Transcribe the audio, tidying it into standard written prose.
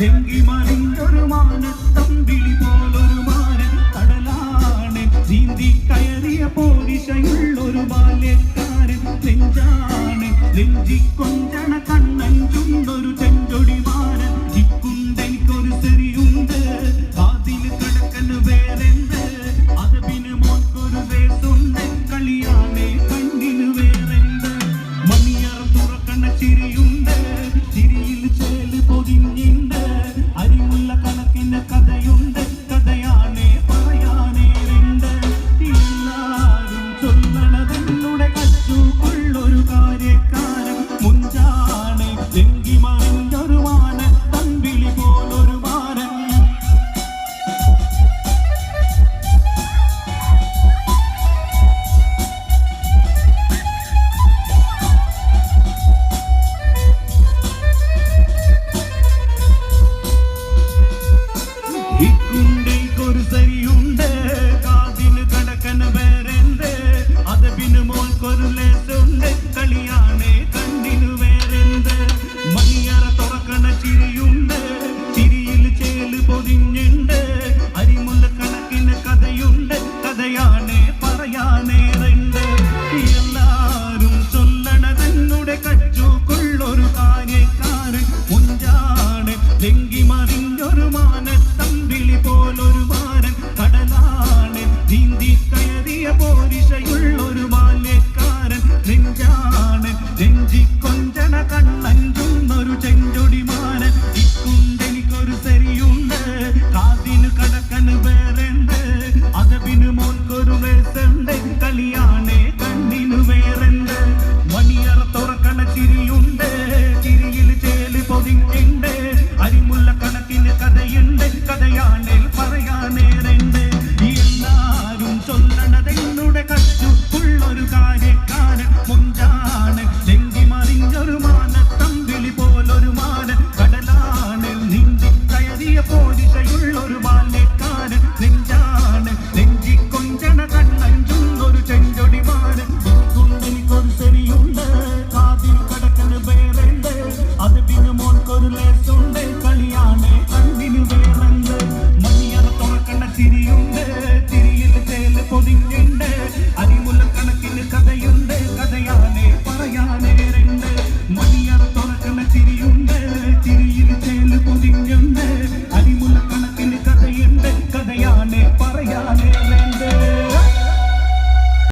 തെങ്കി മറിഞ്ഞൊരു മാനത്തമ്പിളി പോലൊരു മാരൻ കടലാണ് നീന്തി കയറിയ പോരിശയുള്ളൊരു ബാല്യക്കാരൻ നെഞ്ചാണ് നെഞ്ചി കൊഞ്ചണ കണ്ണഞ്ചുണ്ടൊരു ചെഞ്ചൊടി മാരൻ ഇക്കുണ്ടെനിക്കൊരു സെറിയുണ്ട് കാതിൽ കടക്കന് വേറെന്ത് അതപിന് മോൻക്കൊരു വേസുണ്ട് കളിയാണേ കണ്ണിന് വേറെന്ത് മണിയറ തുറക്കണ ചിരിയുണ്ട് ചിരിയിൽ ചേല് പൊതിഞ്ഞിണ്ട് അരിമുള്ള കണക്കിന് കഥയുണ്ട് കഥയാണേ പറയാനേ രണ്ട് എല്ലാരും ചൊല്ലണതെന്നുടെ കച്ചുകൊള്ളൊരു കാര്യക്കാരൻ മുഞ്ചാണ് തെങ്കി മറിഞ്ഞൊരു മാന തമ്പിളി പോലൊരു മാരൻ ഇക്കുണ്ടെനിക്കൊരു സരിയുണ്ട് കാതിന് കടക്കന് വേറെന്ത് അതപിന് മോൾക്കൊരു ലേസുണ്ട് കളിയാണേ കണ്ണിന് വേറെന്ത് മണിയറ തുറക്കണ ചിരിയുണ്ട് ചിരിയിൽ ചേല് പൊതിഞ്ഞുണ്ട് അരിമുള്ള കണക്കിന് കഥയുണ്ട് കഥയാണേ പറയാനേ രണ്ട് എല്ലാരും ചൊല്ലണതെന്നുടെ കച്ചുകൊള്ളൊരു കാര്യക്കാരൻ മുഞ്ചാണ് തെങ്കി മറിഞ്ഞൊരു മാനത്തമ്പിളി പോലൊരു മാരൻ കടലാണ് നീന്തി കയറിയ പോരിശയുള്ളൊരു ബാല്യക്കാരൻ നെഞ്ചാണ് നെഞ്ചി കൊഞ്ചണ കണ്ണഞ്ചുന്നൊരു ചെഞ്ചൊടി മാരൻ ഇക്കുണ്ടെനിക്കൊരു സെറിയുണ്ട് കാതിന് കടക്കന് വേറെന്ത് അതപിന് മോൻക്കൊരു വേസുണ്ട് കളിയാ